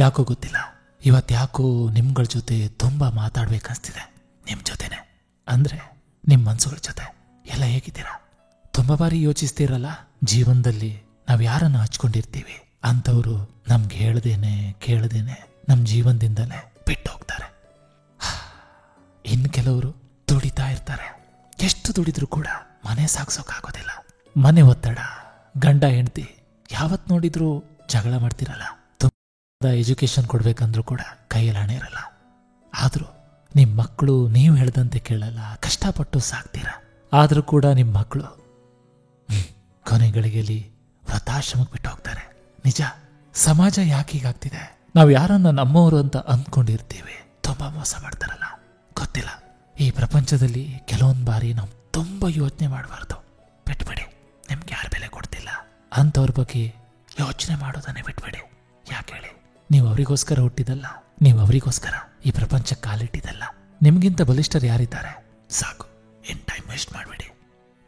ಯಾಕೋ ಗೊತ್ತಿಲ್ಲ, ಇವತ್ತ್ಯಾಕೋ ನಿಮ್ಗಳ ಜೊತೆ ತುಂಬ ಮಾತಾಡ್ಬೇಕನ್ನಿಸ್ತಿದೆ. ನಿಮ್ಮ ಜೊತೆನೆ ಅಂದರೆ ನಿಮ್ಮ ಮನಸ್ಸುಗಳ ಜೊತೆ. ಎಲ್ಲ ಹೇಗಿದ್ದೀರಾ? ತುಂಬ ಬಾರಿ ಯೋಚಿಸ್ತೀರಲ್ಲ, ಜೀವನದಲ್ಲಿ ನಾವು ಯಾರನ್ನು ಹಚ್ಕೊಂಡಿರ್ತೀವಿ ಅಂಥವ್ರು ನಮ್ಗೆ ಹೇಳ್ದೇನೆ ಕೇಳ್ದೇನೆ ನಮ್ಮ ಜೀವನದಿಂದಲೇ ಬಿಟ್ಟು ಹೋಗ್ತಾರೆ. ಇನ್ನು ಕೆಲವರು ದುಡಿತಾ ಇರ್ತಾರೆ. ಎಷ್ಟು ದುಡಿದ್ರೂ ಕೂಡ ಮನೆ ಸಾಗ್ಸೋಕ್ಕಾಗೋದಿಲ್ಲ. ಮನೆ ಒತ್ತಡ, ಗಂಡ ಹೆಂಡತಿ ಯಾವತ್ತು ನೋಡಿದ್ರೂ ಜಗಳ ಮಾಡ್ತಿರಲ್ಲ. ತುಂಬ ಎಜುಕೇಶನ್ ಕೊಡ್ಬೇಕಂದ್ರೂ ಕೂಡ ಕೈಯಲ್ಲಿ ಹಣ ಇರಲ್ಲ. ಆದರೂ ನಿಮ್ಮ ಮಕ್ಕಳು ನೀವು ಹೇಳ್ದಂತೆ ಕೇಳಲ್ಲ, ಕಷ್ಟಪಟ್ಟು ಸಾಕ್ತೀರ. ಆದರೂ ಕೂಡ ನಿಮ್ಮ ಮಕ್ಕಳು ಕೊನೆಗಳಿಗೆಯಲ್ಲಿ ವೃದ್ಧಾಶ್ರಮಕ್ಕೆ ಬಿಟ್ಟು ಹೋಗ್ತಾರೆ. ನಿಜ, ಸಮಾಜ ಯಾಕೆ ಹೀಗಾಗ್ತಿದೆ? ನಾವು ಯಾರನ್ನ ನಮ್ಮವರು ಅಂತ ಅಂದ್ಕೊಂಡಿರ್ತೀವಿ, ತುಂಬ ಮೋಸ ಮಾಡ್ತಾರಲ್ಲ. ಗೊತ್ತಿಲ್ಲ, ಈ ಪ್ರಪಂಚದಲ್ಲಿ ಕೆಲವೊಂದು ಬಾರಿ ನಾವು ತುಂಬ ಯೋಚನೆ ಮಾಡಬಾರ್ದು. ಬಿಟ್ಬಿಡಿ, ನಿಮ್ಗೆ ಯಾರು ಬೆಲೆ ಕೊಡ್ತಿಲ್ಲ ಅಂಥವ್ರ ಬಗ್ಗೆ ಯೋಚನೆ ಮಾಡೋದನ್ನೇ ಬಿಟ್ಬಿಡಿ. ಯಾಕೆ ಹೇಳಿ? ನೀವು ಅವರಿಗೋಸ್ಕರ ಹುಟ್ಟಿದಲ್ಲ, ನೀವು ಅವರಿಗೋಸ್ಕರ ಈ ಪ್ರಪಂಚಕ್ಕೆ ಕಾಲಿಟ್ಟಿದ್ದಲ್ಲ. ನಿಮ್ಗಿಂತ ಬಲಿಷ್ಠರು ಯಾರಿದ್ದಾರೆ? ಸಾಕು, ಏನು ಟೈಮ್ ವೇಸ್ಟ್ ಮಾಡಬೇಡಿ.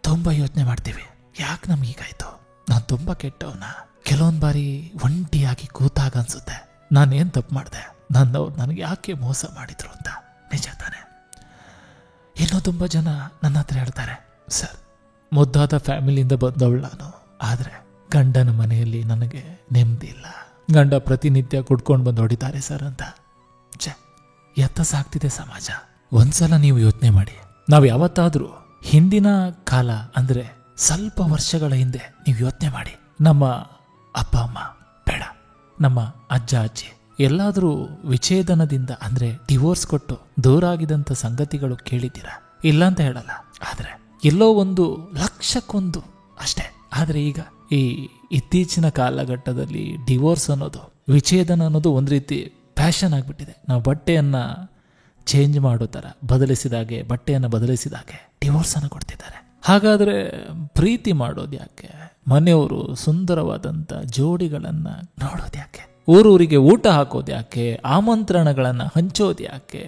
ತುಂಬ ಯೋಚನೆ ಮಾಡ್ತೀವಿ, ಯಾಕೆ ನಮ್ಗೀಗಾಯ್ತು, ನಾನು ತುಂಬ ಕೆಟ್ಟವನ. ಕೆಲವೊಂದು ಬಾರಿ ಒಂಟಿಯಾಗಿ ಕೂತಾಗ ಅನ್ಸುತ್ತೆ, ನಾನೇನು ತಪ್ಪು ಮಾಡಿದೆ, ನನ್ನವ್ರು ನನಗೆ ಯಾಕೆ ಮೋಸ ಮಾಡಿದ್ರು ಅಂತ. ನಿಜ ತಾನೆ? ಇನ್ನೂ ತುಂಬ ಜನ ನನ್ನ ಹತ್ರ ಹೇಳ್ತಾರೆ, ಸರ್, ಮುದ್ದಾದ ಫ್ಯಾಮಿಲಿಯಿಂದ ಬಂದವಳು ನಾನು, ಆದರೆ ಗಂಡನ ಮನೆಯಲ್ಲಿ ನನಗೆ ನೆಮ್ಮದಿ ಇಲ್ಲ, ಗಂಡ ಪ್ರತಿನಿತ್ಯ ಕುಡ್ಕೊಂಡು ಬಂದು ಹೊಡಿತಾರೆ ಸರ್ ಅಂತ. ಎತ್ತ ಸಾಕ್ತಿದೆ ಸಮಾಜ. ಒಂದ್ಸಲ ನೀವು ಯೋಚನೆ ಮಾಡಿ, ನಾವು ಯಾವತ್ತಾದರೂ ಹಿಂದಿನ ಕಾಲ ಅಂದರೆ ಸ್ವಲ್ಪ ವರ್ಷಗಳ ಹಿಂದೆ ನೀವು ಯೋಚನೆ ಮಾಡಿ, ನಮ್ಮ ಅಪ್ಪ ಅಮ್ಮ ಬೇಡ, ನಮ್ಮ ಅಜ್ಜ ಅಜ್ಜಿ ಎಲ್ಲಾದರೂ ವಿಚ್ಛೇದನದಿಂದ ಅಂದರೆ ಡಿವೋರ್ಸ್ ಕೊಟ್ಟು ದೂರ ಆಗಿದಂಥ ಸಂಗತಿಗಳು ಕೇಳಿದ್ದೀರಾ? ಇಲ್ಲ ಅಂತ ಹೇಳಲ್ಲ, ಆದರೆ ಎಲ್ಲೋ ಒಂದು ಲಕ್ಷಕ್ಕೊಂದು ಅಷ್ಟೇ. ಆದರೆ ಈಗ ಈ ಇತ್ತೀಚಿನ ಕಾಲಘಟ್ಟದಲ್ಲಿ ಡಿವೋರ್ಸ್ ಅನ್ನೋದು, ವಿಚ್ಛೇದನ ಅನ್ನೋದು ಒಂದು ರೀತಿ ಫ್ಯಾಷನ್ ಆಗಿಬಿಟ್ಟಿದೆ. ನಾವು ಬಟ್ಟೆಯನ್ನು ಚೇಂಜ್ ಮಾಡೋ ಥರ ಬದಲಿಸಿದಾಗೆ, ಬಟ್ಟೆಯನ್ನು ಬದಲಿಸಿದಾಗೆ ಡಿವೋರ್ಸನ್ನು ಕೊಡ್ತಿದ್ದಾರೆ. ಹಾಗಾದರೆ ಪ್ರೀತಿ ಮಾಡೋದು ಯಾಕೆ? ಮನೆಯವರು ಸುಂದರವಾದಂಥ ಜೋಡಿಗಳನ್ನು ನೋಡೋದು ಯಾಕೆ? ಊರೂರಿಗೆ ಊಟ ಹಾಕೋದು ಯಾಕೆ? ಆಮಂತ್ರಣಗಳನ್ನು ಹಂಚೋದು ಯಾಕೆ?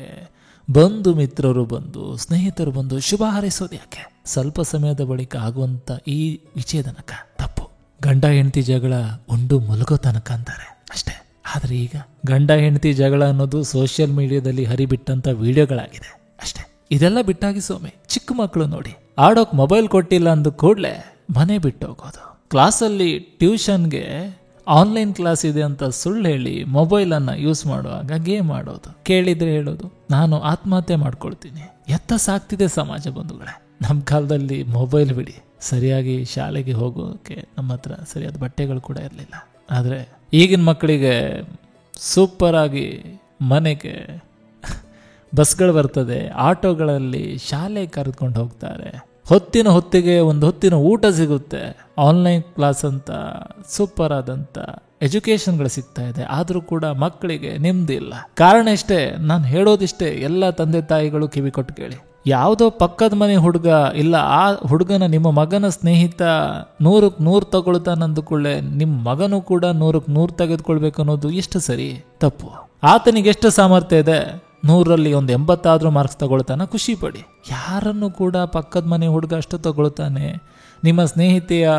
ಬಂಧು ಮಿತ್ರರು ಬಂದು, ಸ್ನೇಹಿತರು ಬಂದು ಶುಭ ಹಾರೈಸೋದು ಯಾಕೆ? ಸ್ವಲ್ಪ ಸಮಯದ ಬಳಿಕ ಆಗುವಂಥ ಈ ವಿಚ್ಛೇದನಕ ತಪ್ಪು. ಗಂಡ ಹೆಂಡತಿ ಜಗಳ ಉಂಡು ಮಲಗೋ ತನಕ ಅಂತಾರೆ ಅಷ್ಟೇ. ಆದರೆ ಈಗ ಗಂಡ ಹೆಂಡತಿ ಜಗಳ ಅನ್ನೋದು ಸೋಷಿಯಲ್ ಮೀಡಿಯಾದಲ್ಲಿ ಹರಿಬಿಟ್ಟಂಥ ವಿಡಿಯೋಗಳಾಗಿದೆ ಅಷ್ಟೇ. ಇದೆಲ್ಲ ಬಿಟ್ಟಾಗಿ ಸೋಮೆ, ಚಿಕ್ಕ ಮಕ್ಕಳು ನೋಡಿ, ಆಡೋಕ್ ಮೊಬೈಲ್ ಕೊಟ್ಟಿಲ್ಲ ಅಂದ ಕೂಡಲೇ ಮನೆ ಬಿಟ್ಟು ಹೋಗೋದು. ಕ್ಲಾಸಲ್ಲಿ ಟ್ಯೂಷನ್ಗೆ ಆನ್ಲೈನ್ ಕ್ಲಾಸ್ ಇದೆ ಅಂತ ಸುಳ್ಳು ಹೇಳಿ ಮೊಬೈಲನ್ನು ಯೂಸ್ ಮಾಡುವಾಗ ಗೇಮ್ ಆಡೋದು, ಕೇಳಿದ್ರೆ ಹೇಳೋದು ನಾನು ಆತ್ಮಹತ್ಯೆ ಮಾಡ್ಕೊಳ್ತೀನಿ. ಎತ್ತ ಸಾಕ್ತಿದೆ ಸಮಾಜ ಬಂಧುಗಳೇ. ನಮ್ಮ ಕಾಲದಲ್ಲಿ ಮೊಬೈಲ್ ಬಿಡಿ, ಸರಿಯಾಗಿ ಶಾಲೆಗೆ ಹೋಗೋಕ್ಕೆ ನಮ್ಮ ಹತ್ರ ಸರಿಯಾದ ಬಟ್ಟೆಗಳು ಕೂಡ ಇರಲಿಲ್ಲ. ಆದರೆ ಈಗಿನ ಮಕ್ಕಳಿಗೆ ಸೂಪರ್ ಆಗಿ ಮನೆಗೆ ಬಸ್ಗಳು ಬರ್ತದೆ, ಆಟೋಗಳಲ್ಲಿ ಶಾಲೆ ಕರೆದುಕೊಂಡು ಹೋಗ್ತಾರೆ, ಹೊತ್ತಿಗೆ ಒಂದು ಹೊತ್ತಿನ ಊಟ ಸಿಗುತ್ತೆ, ಆನ್ಲೈನ್ ಕ್ಲಾಸ್ ಅಂತ ಸೂಪರ್ ಆದಂಥ ಎಜುಕೇಷನ್ಗಳು ಸಿಗ್ತಾ ಇದೆ. ಆದರೂ ಕೂಡ ಮಕ್ಕಳಿಗೆ ನೆಮ್ಮದಿ ಇಲ್ಲ. ಕಾರಣ ಇಷ್ಟೇ, ನಾನು ಹೇಳೋದಿಷ್ಟೇ, ಎಲ್ಲ ತಂದೆ ತಾಯಿಗಳು ಕಿವಿ ಕೊಟ್ಟು ಕೇಳಿ. ಯಾವುದೋ ಪಕ್ಕದ ಮನೆ ಹುಡುಗ ಇಲ್ಲ ಆ ಹುಡುಗನ ನಿಮ್ಮ ಮಗನ ಸ್ನೇಹಿತ 100ಕ್ಕೆ 100 ತಗೊಳ್ತಾನಂದು ಕೂಡಲೇ ನಿಮ್ಮ ಮಗನೂ ಕೂಡ 100ಕ್ಕೆ 100 ತೆಗೆದುಕೊಳ್ಬೇಕು ಅನ್ನೋದು ಎಷ್ಟು ಸರಿ? ತಪ್ಪು. ಆತನಿಗೆ ಎಷ್ಟು ಸಾಮರ್ಥ್ಯ ಇದೆ, 100ರಲ್ಲಿ ಒಂದು 80 ಮಾರ್ಕ್ಸ್ ತಗೊಳ್ತಾನೆ, ಖುಷಿ ಪಡಿ. ಯಾರನ್ನು ಕೂಡ ಪಕ್ಕದ ಮನೆ ಹುಡುಗ ಅಷ್ಟು ತಗೊಳ್ತಾನೆ, ನಿಮ್ಮ ಸ್ನೇಹಿತೆಯ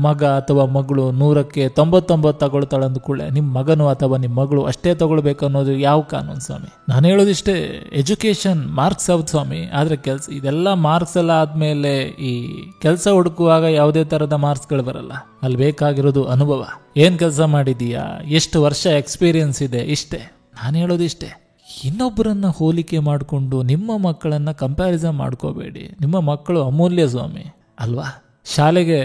ಮಗ ಅಥವಾ ಮಗಳು 100ಕ್ಕೆ 99 ತಗೊಳ್ತಾಳೆ ಅಂದ್ಕೂಡಲೇ ನಿಮ್ಮ ಮಗನು ಅಥವಾ ನಿಮ್ಮ ಮಗಳು ಅಷ್ಟೇ ತಗೊಳ್ಬೇಕು ಅನ್ನೋದು ಯಾವ ಕಾನೂನು ಸ್ವಾಮಿ? ನಾನು ಹೇಳೋದಿಷ್ಟೇ, ಎಜುಕೇಷನ್ ಮಾರ್ಕ್ಸ್ ಹೌದು ಸ್ವಾಮಿ, ಆದರೆ ಕೆಲಸ ಇದೆಲ್ಲ ಮಾರ್ಕ್ಸ್ ಎಲ್ಲ ಆದಮೇಲೆ ಈ ಕೆಲಸ ಹುಡುಕುವಾಗ ಯಾವುದೇ ಥರದ ಮಾರ್ಕ್ಸ್ಗಳು ಬರಲ್ಲ. ಅಲ್ಲಿ ಬೇಕಾಗಿರೋದು ಅನುಭವ. ಏನು ಕೆಲಸ ಮಾಡಿದೀಯಾ, ಎಷ್ಟು ವರ್ಷ ಎಕ್ಸ್ಪೀರಿಯನ್ಸ್ ಇದೆ, ಇಷ್ಟೇ. ನಾನು ಹೇಳೋದಿಷ್ಟೇ. ಇನ್ನೊಬ್ಬರನ್ನ ಹೋಲಿಕೆ ಮಾಡಿಕೊಂಡು ನಿಮ್ಮ ಮಕ್ಕಳನ್ನು ಕಂಪ್ಯಾರಿಸನ್ ಮಾಡ್ಕೋಬೇಡಿ. ನಿಮ್ಮ ಮಕ್ಕಳು ಅಮೂಲ್ಯ ಸ್ವಾಮಿ ಅಲ್ವಾ? ಶಾಲೆಗೆ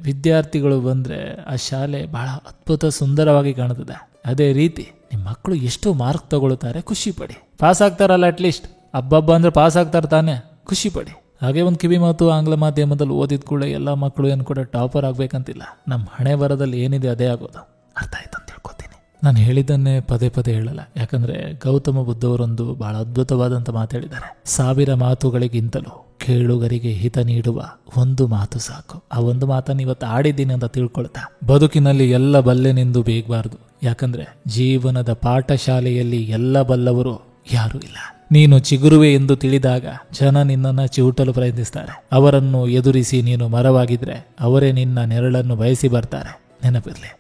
ವಿದ್ಯಾರ್ಥಿಗಳು ಬಂದರೆ ಆ ಶಾಲೆ ಬಹಳ ಅದ್ಭುತ ಸುಂದರವಾಗಿ ಕಾಣುತ್ತದೆ. ಅದೇ ರೀತಿ ನಿಮ್ಮ ಮಕ್ಕಳು ಎಷ್ಟು ಮಾರ್ಕ್ ತಗೊಳ್ತಾರೆ, ಖುಷಿ ಪಡಿ. ಪಾಸ್ ಆಗ್ತಾರಲ್ಲ, ಅಟ್ಲೀಸ್ಟ್ ಹಬ್ಬ ಅಂದ್ರೆ ಪಾಸ್ ಆಗ್ತಾರೆ ತಾನೆ, ಖುಷಿ ಪಡಿ. ಹಾಗೆ ಒಂದು ಕಿವಿ ಮಾತು, ಆಂಗ್ಲ ಮಾಧ್ಯಮದಲ್ಲಿ ಓದಿದ ಕೂಡ ಎಲ್ಲ ಮಕ್ಕಳು ಏನು ಕೂಡ ಟಾಪರ್ ಆಗ್ಬೇಕಂತಿಲ್ಲ. ನಮ್ಮ ಹಣೆ ಬರದಲ್ಲಿ ಏನಿದೆ ಅದೇ ಆಗೋದು. ಅರ್ಥ ಆಯ್ತು ಅಂತ ಹೇಳ್ಕೊತೀನಿ. ನಾನು ಹೇಳಿದ್ದನ್ನೇ ಪದೇ ಪದೇ ಹೇಳಲ್ಲ, ಯಾಕಂದರೆ ಗೌತಮ ಬುದ್ಧವರೊಂದು ಬಹಳ ಅದ್ಭುತವಾದಂಥ ಮಾತು ಹೇಳಿದ್ದಾರೆ. 1000 ಮಾತುಗಳಿಗಿಂತಲೂ ಕೇಳುಗರಿಗೆ ಹಿತ ನೀಡುವ ಒಂದು ಮಾತು ಸಾಕು. ಆ ಒಂದು ಮಾತನ್ನು ಇವತ್ತು ಆಡಿದ್ದೀನಿ ಅಂತ ತಿಳ್ಕೊಳ್ತಾ, ಬದುಕಿನಲ್ಲಿ ಎಲ್ಲ ಬಲ್ಲೆನೆಂದು ಬೇಗಬಾರ್ದು. ಯಾಕಂದ್ರೆ ಜೀವನದ ಪಾಠಶಾಲೆಯಲ್ಲಿ ಎಲ್ಲ ಬಲ್ಲವರು ಯಾರೂ ಇಲ್ಲ. ನೀನು ಚಿಗುರುವೆ ಎಂದು ತಿಳಿದಾಗ ಜನ ನಿನ್ನನ್ನು ಚಿವುಟಲು ಪ್ರಯತ್ನಿಸ್ತಾರೆ. ಅವರನ್ನು ಎದುರಿಸಿ ನೀನು ಮರವಾಗಿದ್ರೆ ಅವರೇ ನಿನ್ನ ನೆರಳನ್ನು ಬಯಸಿ ಬರ್ತಾರೆ. ನೆನಪಿರ್ಲಿ,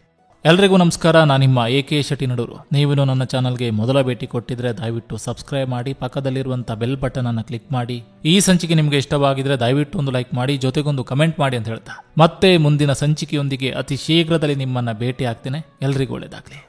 ಎಲ್ರಿಗೂ ನಮಸ್ಕಾರ. ನಾನು ನಿಮ್ಮ AK ಶೆಟ್ಟಿನಡೂರು. ನೀವೇನು ನನ್ನ ಚಾನಲ್ಗೆ ಮೊದಲ ಭೇಟಿ ಕೊಟ್ಟಿದ್ರೆ ದಯವಿಟ್ಟು ಸಬ್ಸ್ಕ್ರೈಬ್ ಮಾಡಿ, ಪಕ್ಕದಲ್ಲಿರುವಂಥ ಬೆಲ್ ಬಟನ್ ಅನ್ನು ಕ್ಲಿಕ್ ಮಾಡಿ. ಈ ಸಂಚಿಕೆ ನಿಮಗೆ ಇಷ್ಟವಾಗಿದ್ರೆ ದಯವಿಟ್ಟು ಒಂದು ಲೈಕ್ ಮಾಡಿ, ಜೊತೆಗೊಂದು ಕಮೆಂಟ್ ಮಾಡಿ ಅಂತ ಹೇಳ್ತಾ ಮತ್ತೆ ಮುಂದಿನ ಸಂಚಿಕೆಯೊಂದಿಗೆ ಅತಿ ಶೀಘ್ರದಲ್ಲಿ ನಿಮ್ಮನ್ನ ಭೇಟಿ ಆಗ್ತೇನೆ. ಎಲ್ರಿಗೂ ಒಳ್ಳೆಯದಾಗಲಿ.